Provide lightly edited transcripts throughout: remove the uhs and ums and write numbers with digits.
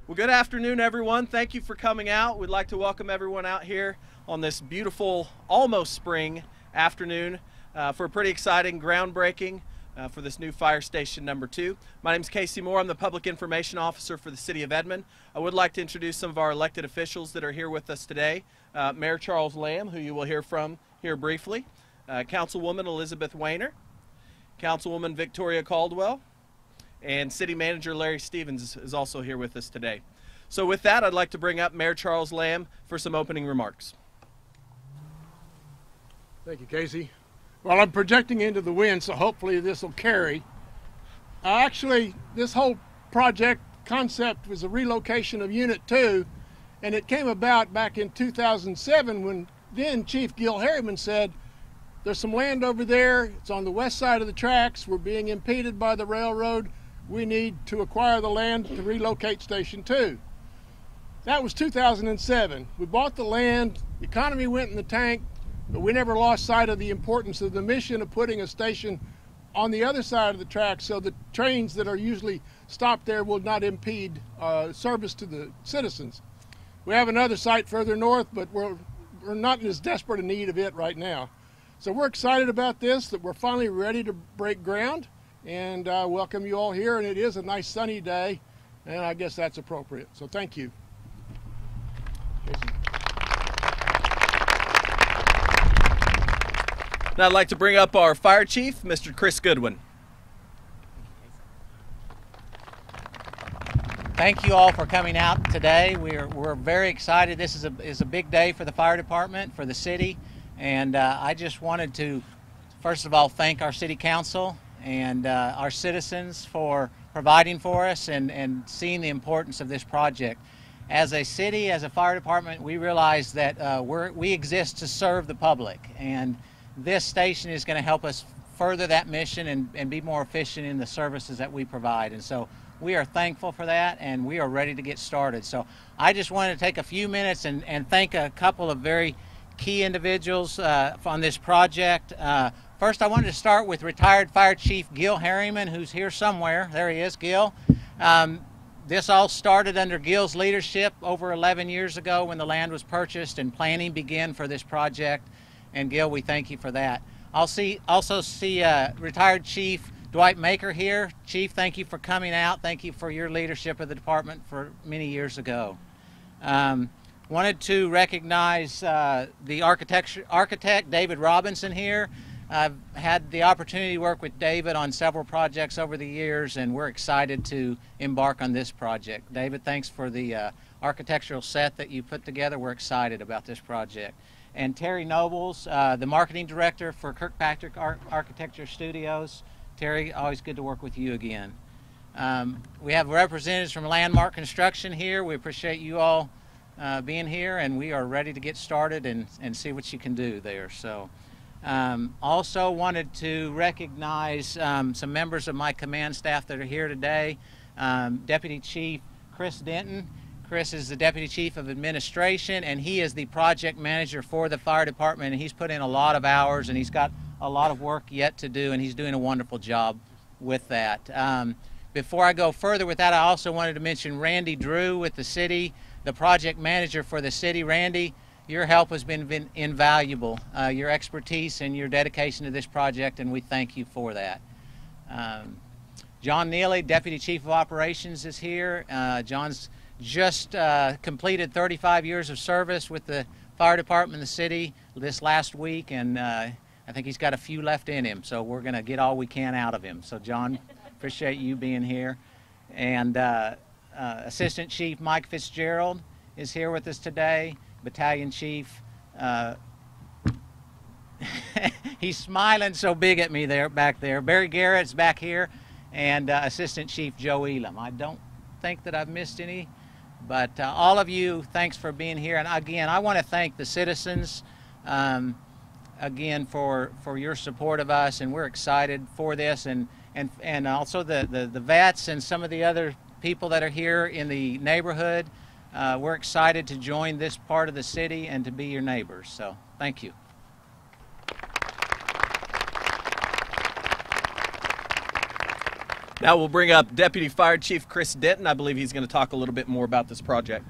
Well, good afternoon, everyone. Thank you for coming out. We'd like to welcome everyone out here on this beautiful, almost spring afternoon for a pretty exciting groundbreaking for this new fire station number 2. My name is Casey Moore. I'm the Public Information Officer for the City of Edmond. I would like to introduce some of our elected officials that are here with us today. Mayor Charles Lamb, who you will hear from here briefly. Councilwoman Elizabeth Weiner. Councilwoman Victoria Caldwell. And City Manager Larry Stevens is also here with us today. So with that, I'd like to bring up Mayor Charles Lamb for some opening remarks. Thank you, Casey. Well, I'm projecting into the wind, so hopefully this will carry. Actually, this whole project concept was a relocation of Unit 2, and it came about back in 2007 when then Chief Gil Harriman said, there's some land over there, it's on the west side of the tracks, we're being impeded by the railroad, we need to acquire the land to relocate Station 2. That was 2007. We bought the land, the economy went in the tank, but we never lost sight of the importance of the mission of putting a station on the other side of the track so the trains that are usually stopped there will not impede service to the citizens. We have another site further north, but we're not in as desperate a need of it right now. So we're excited about this, that we're finally ready to break ground, and welcome you all here. And it is a nice sunny day, and I guess that's appropriate. So thank you. Now I'd like to bring up our Fire Chief, Mr. Chris Goodwin. Thank you all for coming out today. We're very excited. This is a big day for the fire department, for the city, and I just wanted to, first of all, thank our city council and our citizens for providing for us and seeing the importance of this project. As a city, as a fire department, we realize that we exist to serve the public, and this station is going to help us further that mission and be more efficient in the services that we provide. And so we are thankful for that, and we are ready to get started. So I just wanted to take a few minutes and thank a couple of very key individuals on this project. First, I wanted to start with retired Fire Chief Gil Harriman, who's here somewhere. There he is, Gil. This all started under Gil's leadership over 11 years ago when the land was purchased and planning began for this project. And Gil, we thank you for that. I'll also see retired Chief Dwight Maker here. Chief, thank you for coming out. Thank you for your leadership of the department for many years ago. Wanted to recognize the architect David Robinson here. I've had the opportunity to work with David on several projects over the years, and we're excited to embark on this project. David, thanks for the architectural set that you put together. We're excited about this project. And Terry Nobles, the marketing director for Kirkpatrick Architecture Studios. Terry, always good to work with you again. We have representatives from Landmark Construction here. We appreciate you all being here, and we are ready to get started and see what you can do there. So, also wanted to recognize some members of my command staff that are here today. Deputy Chief Chris Denton. Chris is the Deputy Chief of Administration, and he is the project manager for the fire department, and he's put in a lot of hours, and he's got a lot of work yet to do, and he's doing a wonderful job with that. Before I go further with that, I also wanted to mention Randy Drew with the city, the project manager for the city. Randy, your help has been invaluable, your expertise and your dedication to this project, and we thank you for that. John Neely, Deputy Chief of Operations, is here. John's just completed 35 years of service with the fire department in the city this last week, and I think he's got a few left in him, so we're going to get all we can out of him. So John, appreciate you being here. And Assistant Chief Mike Fitzgerald is here with us today. Battalion Chief, he's smiling so big at me there back there. Barry Garrett's back here, and Assistant Chief Joe Elam. I don't think that I've missed any. But all of you, thanks for being here. And again, I want to thank the citizens again for your support of us, and we're excited for this, and also the vets and some of the other people that are here in the neighborhood. We're excited to join this part of the city and to be your neighbors. So thank you. Now we'll bring up Deputy Fire Chief Chris Denton. I believe he's going to talk a little bit more about this project.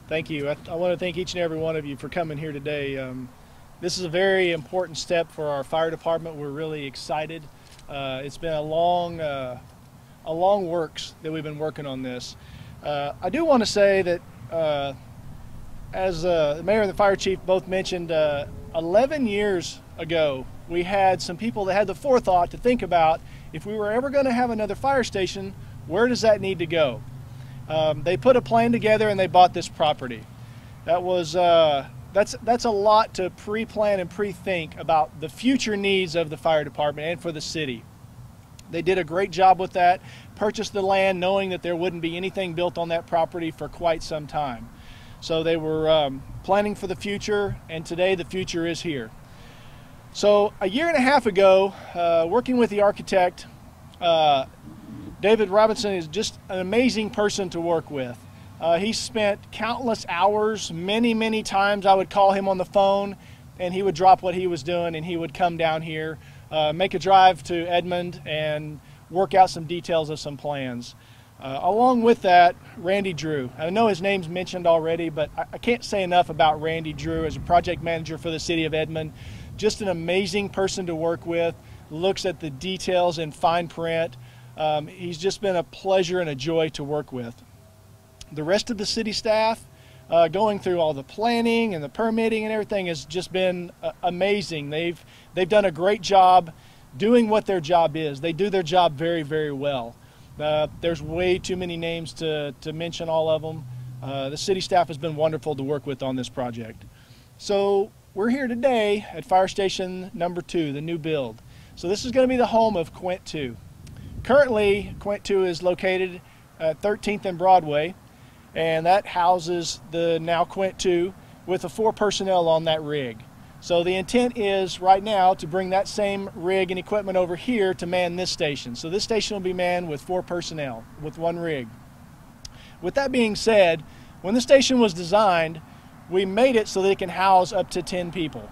Thank you. I want to thank each and every one of you for coming here today. This is a very important step for our fire department. We're really excited. It's been a long works that we've been working on this. I do want to say that as the mayor and the fire chief both mentioned, 11 years ago we had some people that had the forethought to think about, if we were ever going to have another fire station, where does that need to go? They put a plan together and they bought this property. That was that's a lot to pre-plan and pre-think about the future needs of the fire department and for the city. They did a great job with that, purchased the land knowing that there wouldn't be anything built on that property for quite some time. So they were planning for the future, and today the future is here. So a year and a half ago, working with the architect, David Robinson is just an amazing person to work with. He spent countless hours, many times I would call him on the phone and he would drop what he was doing and he would come down here, make a drive to Edmond and work out some details of some plans. Along with that, Randy Drew. I know his name's mentioned already, but I can't say enough about Randy Drew as a project manager for the city of Edmond. Just an amazing person to work with, looks at the details in fine print. He's just been a pleasure and a joy to work with. The rest of the city staff, going through all the planning and the permitting and everything, has just been amazing. They've done a great job doing what their job is. They do their job very well. There's way too many names to mention all of them. The city staff has been wonderful to work with on this project. So we're here today at Fire Station number 2, the new build. So this is going to be the home of Quint 2. Currently, Quint 2 is located at 13th and Broadway, and that houses the now Quint 2 with the 4 personnel on that rig. So the intent is right now to bring that same rig and equipment over here to man this station. So this station will be manned with 4 personnel, with 1 rig. With that being said, when the station was designed, we made it so that it can house up to 10 people.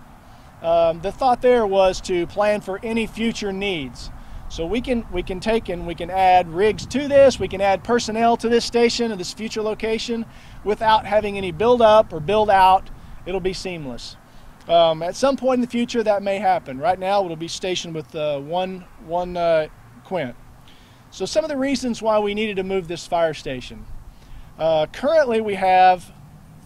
The thought there was to plan for any future needs. So we can take and we can add rigs to this, we can add personnel to this station or this future location without having any build up or build out. It'll be seamless. At some point in the future that may happen. Right now it'll be stationed with one Quint. So some of the reasons why we needed to move this fire station. Currently we have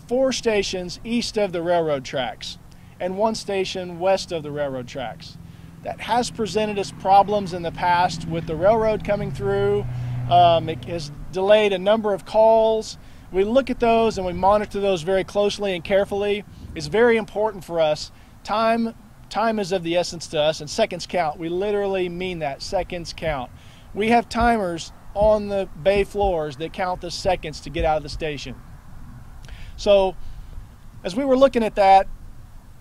4 stations east of the railroad tracks and 1 station west of the railroad tracks. That has presented us problems in the past with the railroad coming through. It has delayed a number of calls. We look at those and we monitor those very closely and carefully. It's very important for us. Time is of the essence to us, and seconds count. We literally mean that, seconds count. We have timers on the bay floors that count the seconds to get out of the station. So as we were looking at that,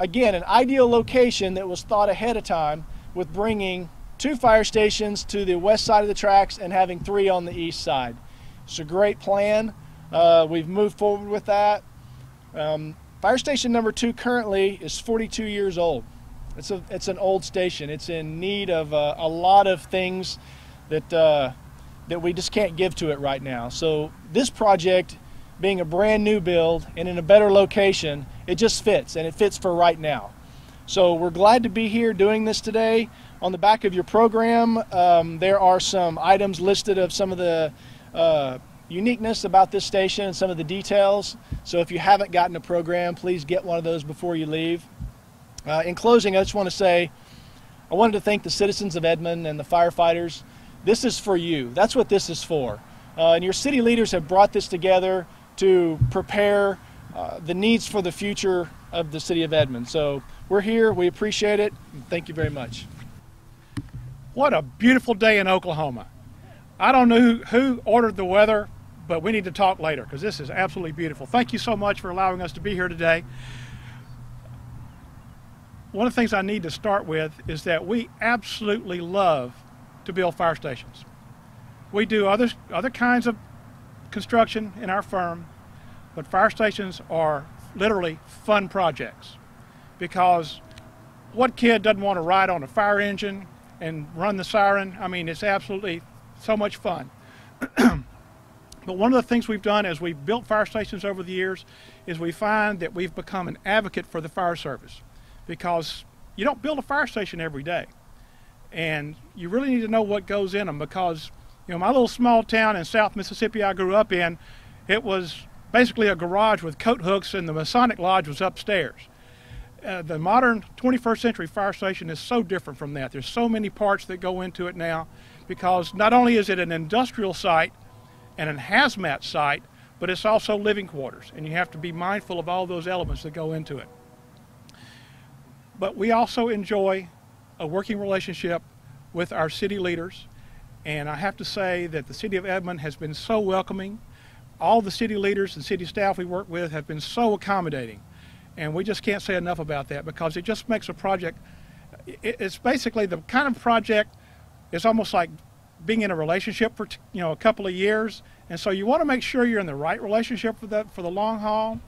again, an ideal location that was thought ahead of time with bringing 2 fire stations to the west side of the tracks and having 3 on the east side. It's a great plan. We've moved forward with that. Fire station number 2 currently is 42 years old. It's an old station. It's in need of a lot of things that we just can't give to it right now. So this project, being a brand new build and in a better location, it just fits, and it fits for right now. So we're glad to be here doing this today. On the back of your program, there are some items listed of some of the uniqueness about this station and some of the details. So if you haven't gotten a program, please get one of those before you leave. In closing, I just want to say I wanted to thank the citizens of Edmond and the firefighters. This is for you. That's what this is for. And your city leaders have brought this together to prepare the needs for the future of the city of Edmond. So we're here. We appreciate it. Thank you very much. What a beautiful day in Oklahoma. I don't know who ordered the weather, but we need to talk later because this is absolutely beautiful. Thank you so much for allowing us to be here today. One of the things I need to start with is that we absolutely love to build fire stations. We do other kinds of construction in our firm, but fire stations are literally fun projects because what kid doesn't want to ride on a fire engine and run the siren? I mean, it's absolutely so much fun. But one of the things we've done as we've built fire stations over the years is we find that we've become an advocate for the fire service, because you don't build a fire station every day. And you really need to know what goes in them, because, you know, my little small town in South Mississippi I grew up in, it was basically a garage with coat hooks, and the Masonic Lodge was upstairs. The modern 21st century fire station is so different from that. There's so many parts that go into it now, because not only is it an industrial site and a hazmat site, but it's also living quarters, and you have to be mindful of all those elements that go into it. But we also enjoy a working relationship with our city leaders, and I have to say that the city of Edmond has been so welcoming. All the city leaders and city staff we work with have been so accommodating, and we just can't say enough about that, because it just makes a project, it's basically the kind of project, it's almost like being in a relationship for a couple of years, and so you want to make sure you're in the right relationship for the long haul.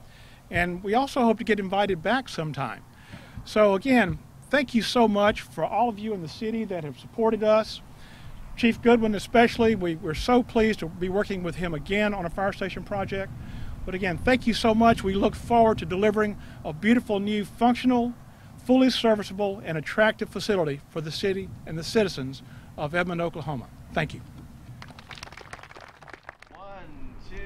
And we also hope to get invited back sometime. So again, thank you so much for all of you in the city that have supported us. Chief Goodwin especially, we're so pleased to be working with him again on a fire station project. But again, thank you so much. We look forward to delivering a beautiful new functional, fully serviceable, and attractive facility for the city and the citizens of Edmond, Oklahoma. Thank you. 1, 2.